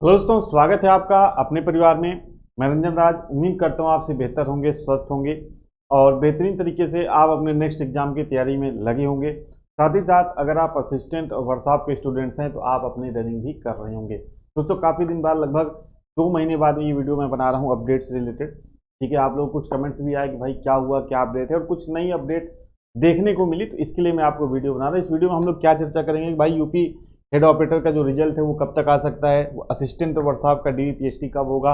Hello दोस्तों, स्वागत है आपका अपने परिवार में। मैं रंजन राज उम्मीद करता हूँ आपसे बेहतर होंगे, स्वस्थ होंगे और बेहतरीन तरीके से आप अपने नेक्स्ट एग्जाम की तैयारी में लगे होंगे। साथ ही साथ अगर आप असिस्टेंट और वर्कशॉप के स्टूडेंट्स हैं तो आप अपनी रनिंग भी कर रहे होंगे। दोस्तों, काफ़ी दिन बाद, लगभग 2 महीने बाद ये वीडियो मैं बना रहा हूँ अपडेट से रिलेटेड। ठीक है, आप लोग कुछ कमेंट्स भी आए कि भाई क्या हुआ, क्या अपडेट है, और कुछ नई अपडेट देखने को मिली, तो इसके लिए मैं आपको वीडियो बना रहा हूँ। इस वीडियो में हम लोग क्या चर्चा करेंगे कि भाई यूपी हेड ऑपरेटर का जो रिजल्ट है वो कब तक आ सकता है, वो असिस्टेंट वर्कशॉप का डीवीपीएसटी कब होगा,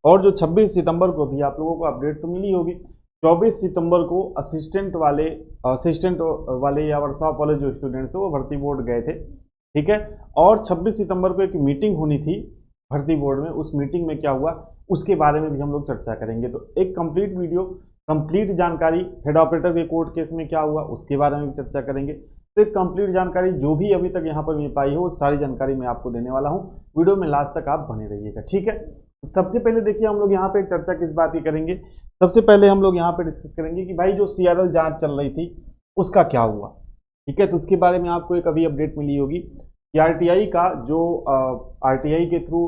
और जो 26 सितंबर को भी आप लोगों को अपडेट तो मिली होगी। 24 सितंबर को असिस्टेंट वाले या वर्कशॉप वाले जो स्टूडेंट्स हैं वो भर्ती बोर्ड गए थे। ठीक है, और 26 सितंबर को एक मीटिंग होनी थी भर्ती बोर्ड में। उस मीटिंग में क्या हुआ उसके बारे में भी हम लोग चर्चा करेंगे। तो एक कंप्लीट वीडियो, कंप्लीट जानकारी, हेड ऑपरेटर के कोर्ट केस में क्या हुआ उसके बारे में भी चर्चा करेंगे। तो एक कंप्लीट जानकारी जो भी अभी तक यहाँ पर मिल पाई हो वो सारी जानकारी मैं आपको देने वाला हूँ। वीडियो में लास्ट तक आप बने रहिएगा, ठीक है। सबसे पहले देखिए, हम लोग यहाँ पे चर्चा किस बात की करेंगे। सबसे पहले हम लोग यहाँ पे डिस्कस करेंगे कि भाई जो सीआरएल जांच चल रही थी उसका क्या हुआ। ठीक है, तो उसके बारे में आपको एक अभी अपडेट मिली होगी कि आरटीआई का जो आरटीआई के थ्रू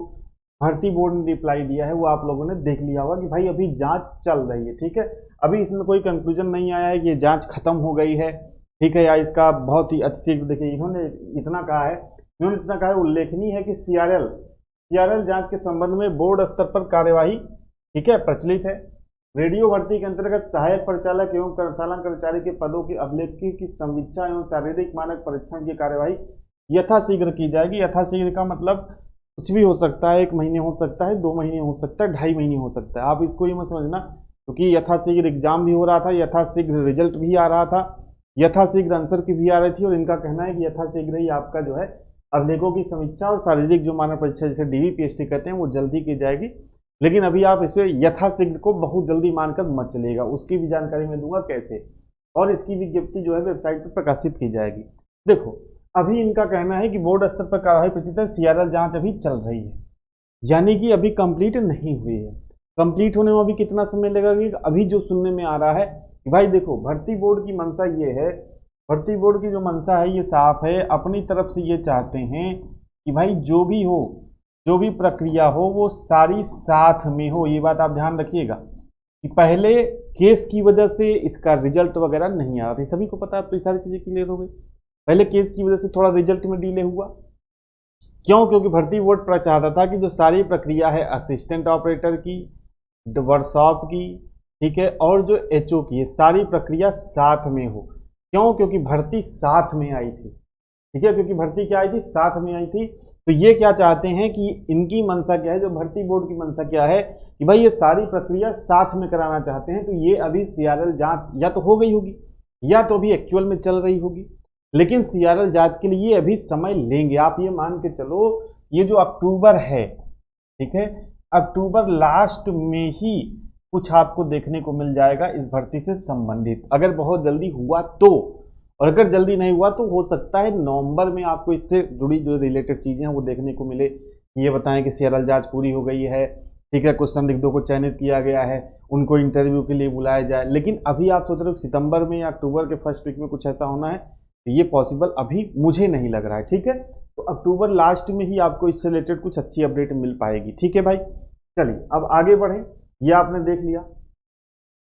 भर्ती बोर्ड ने रिप्लाई दिया है वो आप लोगों ने देख लिया होगा कि भाई अभी जांच चल रही है। ठीक है, अभी इसमें कोई कंक्लूजन नहीं आया है कि ये जांच खत्म हो गई है। ठीक है, या इसका बहुत ही अतिशीघ्र, देखिए इन्होंने इतना कहा है, उल्लेखनीय है कि सीआरएल जांच के संबंध में बोर्ड स्तर पर कार्यवाही, ठीक है, प्रचलित है। रेडियो भर्ती के अंतर्गत सहायक परिचालक एवं संचालन कर्मचारी के पदों की अभिलेखी की समीक्षा एवं शारीरिक मानक परीक्षण की कार्यवाही यथाशीघ्र की जाएगी। यथाशीघ्र का मतलब कुछ भी हो सकता है, 1 महीने हो सकता है, 2 महीने हो सकता है, 2.5 महीने हो सकता है। आप इसको ये मत समझना, क्योंकि यथाशीघ्र एग्जाम भी हो रहा था, यथाशीघ्र रिजल्ट भी आ रहा था, यथाशीघ्र आंसर की भी आ रही थी, और इनका कहना है कि यथाशीघ्र ही आपका जो है अभिलेखों की समीक्षा और शारीरिक जो मानक परीक्षा जिसे डीवीपीएसटी कहते हैं वो जल्दी की जाएगी। लेकिन अभी आप इस पर यथाशीघ्र को बहुत जल्दी मानकर मत चलिएगा, उसकी भी जानकारी मैं दूंगा कैसे, और इसकी विज्ञप्ति जो है वेबसाइट पर प्रकाशित की जाएगी। देखो, अभी इनका कहना है कि बोर्ड स्तर पर कार्यवाही प्रचलित है, सीआरएल जांच अभी चल रही है, यानी कि अभी कंप्लीट नहीं हुई है। कंप्लीट होने में अभी कितना समय लगेगा? अभी जो सुनने में आ रहा है कि भाई देखो, भर्ती बोर्ड की मंशा ये है, भर्ती बोर्ड की जो मंशा है ये साफ है, अपनी तरफ से ये चाहते हैं कि भाई जो भी हो, जो भी प्रक्रिया हो वो सारी साथ में हो। ये बात आप ध्यान रखिएगा कि पहले केस की वजह से इसका रिजल्ट वगैरह नहीं आ रहा था, सभी को पता है, तो ये सारी चीजें क्लियर हो गई। पहले केस की वजह से थोड़ा रिजल्ट में डिले हुआ, क्यों? क्योंकि भर्ती बोर्ड पर चाहता था कि जो सारी प्रक्रिया है असिस्टेंट ऑपरेटर की, वर्कशॉप की, ठीक है, और जो एचओ की, सारी प्रक्रिया साथ में हो। क्यों? क्योंकि भर्ती साथ में आई थी। ठीक है, क्योंकि भर्ती क्या आई थी, साथ में आई थी। तो ये क्या चाहते हैं कि इनकी मंशा क्या है, जो भर्ती बोर्ड की मंशा क्या है कि भाई ये सारी प्रक्रिया साथ में कराना चाहते हैं। तो ये अभी सीआरएल जांच या तो हो गई होगी या तो अभी एक्चुअल में चल रही होगी, लेकिन सीआरएल जांच के लिए अभी समय लेंगे। आप ये मान के चलो, ये जो अक्टूबर है, ठीक है, अक्टूबर लास्ट में ही कुछ आपको देखने को मिल जाएगा इस भर्ती से संबंधित, अगर बहुत जल्दी हुआ तो। और अगर जल्दी नहीं हुआ तो हो सकता है नवंबर में आपको इससे जुड़ी जो रिलेटेड चीजें हैं वो देखने को मिले। ये बताएं कि सीआरएल जांच पूरी हो गई है, ठीक है, कुछ संदिग्धों को चयनित किया गया है, उनको इंटरव्यू के लिए बुलाया जाए। लेकिन अभी आप सोच रहे हो सितंबर में या अक्टूबर के फर्स्ट वीक में कुछ ऐसा होना है, तो ये पॉसिबल अभी मुझे नहीं लग रहा है। ठीक है, तो अक्टूबर लास्ट में ही आपको इससे रिलेटेड कुछ अच्छी अपडेट मिल पाएगी। ठीक है भाई, चलिए अब आगे बढ़ें। ये आपने देख लिया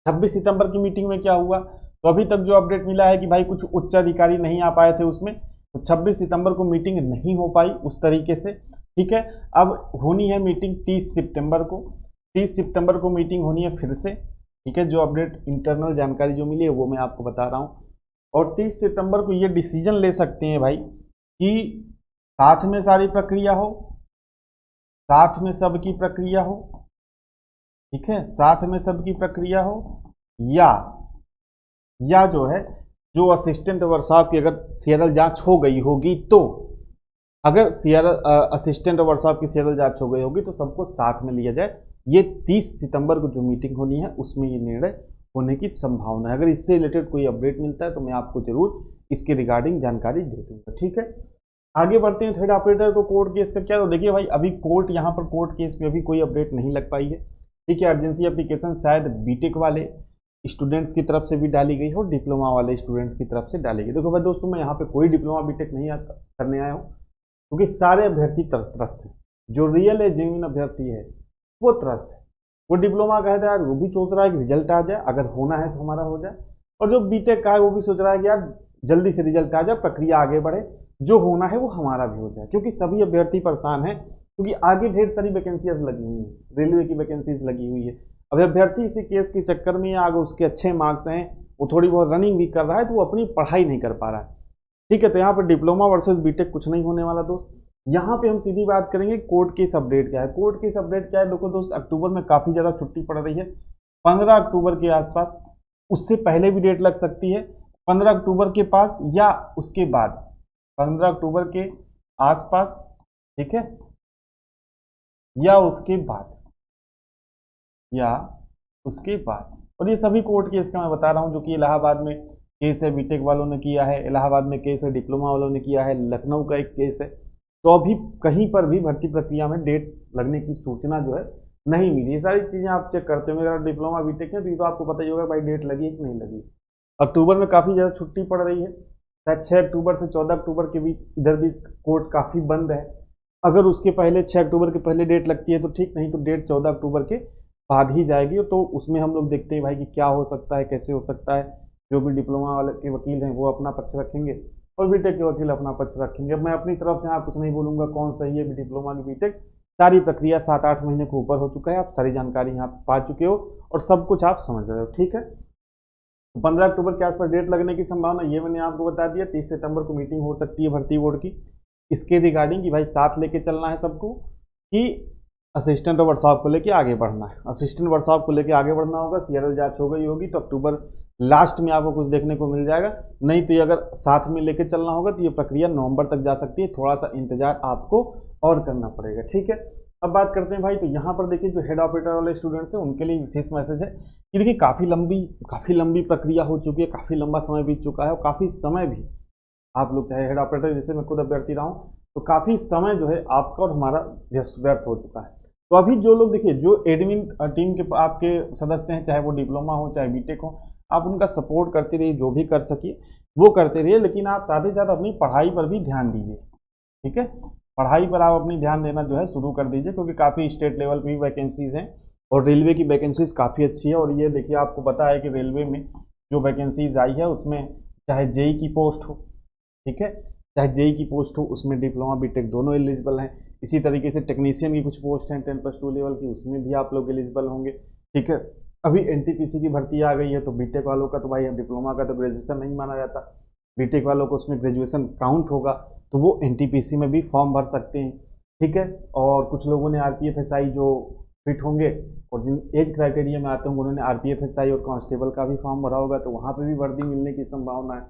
26 सितंबर की मीटिंग में क्या हुआ। तो अभी तक जो अपडेट मिला है कि भाई कुछ उच्च अधिकारी नहीं आ पाए थे उसमें, तो 26 सितंबर को मीटिंग नहीं हो पाई उस तरीके से। ठीक है, अब होनी है मीटिंग 30 सितंबर को। 30 सितंबर को मीटिंग होनी है फिर से। ठीक है, जो अपडेट इंटरनल जानकारी जो मिली है वो मैं आपको बता रहा हूँ। और 30 सितंबर को ये डिसीजन ले सकते हैं भाई कि साथ में सारी प्रक्रिया हो, साथ में सबकी प्रक्रिया हो, ठीक है, साथ में सबकी प्रक्रिया हो, या जो है जो असिस्टेंट वर्कशॉप की अगर सीआरएल जांच हो गई होगी, तो अगर सीआरएल असिस्टेंट वर्कशॉप की सीआरएल जांच हो गई होगी तो सबको साथ में लिया जाए। ये 30 सितंबर को जो मीटिंग होनी है उसमें ये निर्णय होने की संभावना है। अगर इससे रिलेटेड कोई अपडेट मिलता है तो मैं आपको जरूर इसके रिगार्डिंग जानकारी दे दूंगा। ठीक है, आगे बढ़ते हैं। हेड ऑपरेटर को कोर्ट केस का क्या, तो देखिए भाई अभी यहाँ पर कोर्ट केस में अभी कोई अपडेट नहीं लग पाई है। ठीक है, अर्जेंसी एप्लीकेशन शायद बीटेक वाले स्टूडेंट्स की तरफ से भी डाली गई हो, डिप्लोमा वाले स्टूडेंट्स की तरफ से डाली गई। देखो भाई दोस्तों, मैं यहाँ पे कोई डिप्लोमा बीटेक नहीं करने आया हूँ, क्योंकि सारे अभ्यर्थी त्रस्त हैं। जो रियल है जेन्युइन अभ्यर्थी है वो त्रस्त है, वो डिप्लोमा का है तो यार वो भी सोच रहा है कि रिजल्ट आ जाए, अगर होना है तो हमारा हो जाए, और जो बीटेक का है वो भी सोच रहा है कि यार जल्दी से रिजल्ट आ जाए, प्रक्रिया आगे बढ़े, जो होना है वो हमारा भी हो जाए, क्योंकि सभी अभ्यर्थी परेशान हैं, क्योंकि आगे ढेर सारी वैकेंसीज लगी हुई हैं, रेलवे की वैकेंसीज लगी हुई है। अब अभ्यर्थी इसी केस के चक्कर में आगे उसके अच्छे मार्क्स हैं, वो थोड़ी बहुत रनिंग भी कर रहा है तो वो अपनी पढ़ाई नहीं कर पा रहा है। ठीक है, तो यहाँ पर डिप्लोमा वर्सेस बीटेक कुछ नहीं होने वाला दोस्त। यहाँ पे हम सीधी बात करेंगे कोर्ट केस अपडेट क्या है। कोर्ट केस अपडेट क्या है, देखो दोस्त, अक्टूबर में काफ़ी ज़्यादा छुट्टी पड़ रही है, 15 अक्टूबर के आसपास, उससे पहले भी डेट लग सकती है, 15 अक्टूबर के पास या उसके बाद, 15 अक्टूबर के आसपास, ठीक है, या उसके बाद, या उसके बाद। और ये सभी कोर्ट केस का मैं बता रहा हूँ, जो कि इलाहाबाद में केस है, बीटेक वालों ने किया है, इलाहाबाद में केस है, डिप्लोमा वालों ने किया है, लखनऊ का एक केस है। तो अभी कहीं पर भी भर्ती प्रक्रिया में डेट लगने की सूचना जो है नहीं मिली। ये सारी चीज़ें आप चेक करते होंगे, अगर डिप्लोमा बीटेक है तो ये तो आपको पता ही होगा भाई डेट लगी है कि नहीं लगी। अक्टूबर में काफ़ी ज़्यादा छुट्टी पड़ रही है, शायद 6 अक्टूबर से 14 अक्टूबर के बीच इधर भी कोर्ट काफ़ी बंद है। अगर उसके पहले 6 अक्टूबर के पहले डेट लगती है तो ठीक, नहीं तो डेट 14 अक्टूबर के बाद ही जाएगी। तो उसमें हम लोग देखते हैं भाई कि क्या हो सकता है, कैसे हो सकता है। जो भी डिप्लोमा वाले के वकील हैं वो अपना पक्ष रखेंगे और बीटेक के वकील अपना पक्ष रखेंगे। अब मैं अपनी तरफ से यहाँ कुछ नहीं बोलूँगा कौन सही है, डिप्लोमा की बीटेक, सारी प्रक्रिया 7-8 महीने को ऊपर हो चुका है, आप सारी जानकारी यहाँ पा चुके हो और सब कुछ आप समझ रहे हो। ठीक है, 15 अक्टूबर के आसपास डेट लगने की संभावना ये मैंने आपको बता दिया। 30 सितंबर को मीटिंग हो सकती है भर्ती बोर्ड की, इसके रिगार्डिंग कि भाई साथ लेके चलना है सबको, कि असिस्टेंट और वर्कशॉप को लेके आगे बढ़ना है। असिस्टेंट वर्कशॉप को लेके आगे बढ़ना होगा, सीआरएल जांच हो गई होगी तो अक्टूबर लास्ट में आपको कुछ देखने को मिल जाएगा। नहीं तो ये अगर साथ में लेके चलना होगा तो ये प्रक्रिया नवंबर तक जा सकती है, थोड़ा सा इंतजार आपको और करना पड़ेगा। ठीक है, अब बात करते हैं भाई, तो यहाँ पर देखिए जो हेड ऑपरेटर वाले स्टूडेंट्स हैं उनके लिए विशेष मैसेज है कि देखिए काफ़ी लंबी प्रक्रिया हो चुकी है, काफ़ी लंबा समय बीत चुका है और काफ़ी समय भी आप लोग चाहे हेड ऑपरेटर, जैसे मैं खुद अभ्यर्थी रहा हूँ, तो काफ़ी समय जो है आपका और हमारा व्यर्थ हो चुका है। तो अभी जो लोग देखिए जो एडमिन टीम के आपके सदस्य हैं, चाहे वो डिप्लोमा हो चाहे बीटेक हो, आप उनका सपोर्ट करते रहिए, जो भी कर सकिए वो करते रहिए, लेकिन आप साथ ही साथ अपनी पढ़ाई पर भी ध्यान दीजिए। ठीक है, पढ़ाई पर आप अपनी ध्यान देना जो है शुरू कर दीजिए, क्योंकि काफ़ी स्टेट लेवल पे भी वैकेंसीज हैं और रेलवे की वैकेंसीज काफ़ी अच्छी है। और ये देखिए आपको पता है कि रेलवे में जो वैकेंसीज आई है उसमें चाहे जेई की पोस्ट हो, ठीक है, चाहे जेई की पोस्ट हो, उसमें डिप्लोमा बीटेक दोनों एलिजिबल हैं। इसी तरीके से टेक्नीशियन की कुछ पोस्ट हैं 10+2 लेवल की, उसमें भी आप लोग एलिजिबल होंगे। ठीक है, अभी एनटीपीसी की भर्ती आ गई है, तो बीटेक वालों का तो भाई डिप्लोमा का तो ग्रेजुएशन नहीं माना जाता, बीटेक वालों को उसमें ग्रेजुएशन काउंट होगा, तो वो एनटीपीसी में भी फॉर्म भर सकते हैं। ठीक है, और कुछ लोगों ने आरपीएफएसआई जो फिट होंगे और जिन एज क्राइटेरिया में आते होंगे उन्होंने आरपीएफएसआई और कांस्टेबल का भी फॉर्म भरा होगा, तो वहाँ पे भी वर्दी मिलने की संभावना है।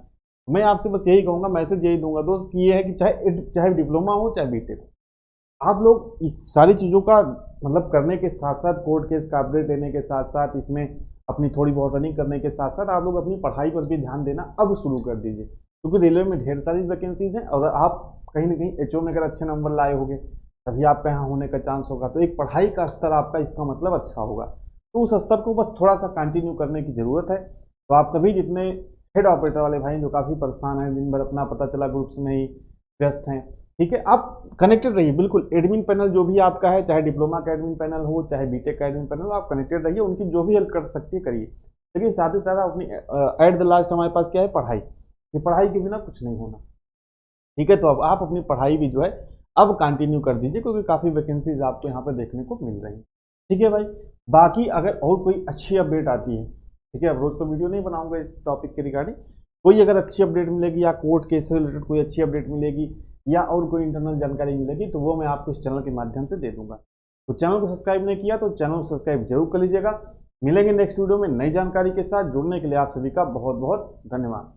मैं आपसे बस यही कहूँगा, मैसेज यही दूंगा दोस्त कि ये है कि चाहे डिप्लोमा हो चाहे बीटेक हो, आप लोग इस सारी चीज़ों का मतलब करने के साथ साथ, कोर्ट केस का अपडेट लेने के साथ साथ, इसमें अपनी थोड़ी बहुत रनिंग करने के साथ साथ आप लोग अपनी पढ़ाई पर भी ध्यान देना अब शुरू कर दीजिए, क्योंकि रेलवे में ढेर सारी वैकेंसीज हैं और आप कहीं ना कहीं एचओ में अगर अच्छे नंबर लाए होंगे तभी आपका यहाँ होने का चांस होगा। तो एक पढ़ाई का स्तर आपका इसका मतलब अच्छा होगा, तो उस स्तर को बस थोड़ा सा कंटिन्यू करने की ज़रूरत है। तो आप सभी जितने हेड ऑपरेटर वाले भाई जो काफ़ी परेशान हैं, दिन भर अपना पता चला ग्रुप्स में ही व्यस्त हैं, ठीक है, आप कनेक्टेड रहिए बिल्कुल। एडमिन पैनल जो भी आपका है, चाहे डिप्लोमा का एडमिन पैनल हो चाहे बीटेक का एडमिन पैनल हो, आप कनेक्टेड रहिए, उनकी जो भी हेल्प कर सकती है करिए। लेकिन साथ ही साथ अपनी एट द लास्ट हमारे पास क्या है, पढ़ाई। ये पढ़ाई के बिना कुछ नहीं होना। ठीक है, तो अब आप अपनी पढ़ाई भी जो है अब कंटिन्यू कर दीजिए, क्योंकि काफ़ी वैकेंसीज आपको यहाँ पर देखने को मिल रही है। ठीक है भाई, बाकी अगर और कोई अच्छी अपडेट आती है, ठीक है, अब रोज़ तो वीडियो नहीं बनाऊंगा इस टॉपिक के रिगार्डिंग, कोई अगर अच्छी अपडेट मिलेगी या कोर्ट केस से रिलेटेड कोई अच्छी अपडेट मिलेगी या और कोई इंटरनल जानकारी मिलेगी, तो वो मैं आपको इस चैनल के माध्यम से दे दूंगा। तो चैनल को सब्सक्राइब नहीं किया तो चैनल को सब्सक्राइब जरूर कर लीजिएगा। मिलेंगे नेक्स्ट वीडियो में नई जानकारी के साथ। जुड़ने के लिए आप सभी का बहुत बहुत धन्यवाद।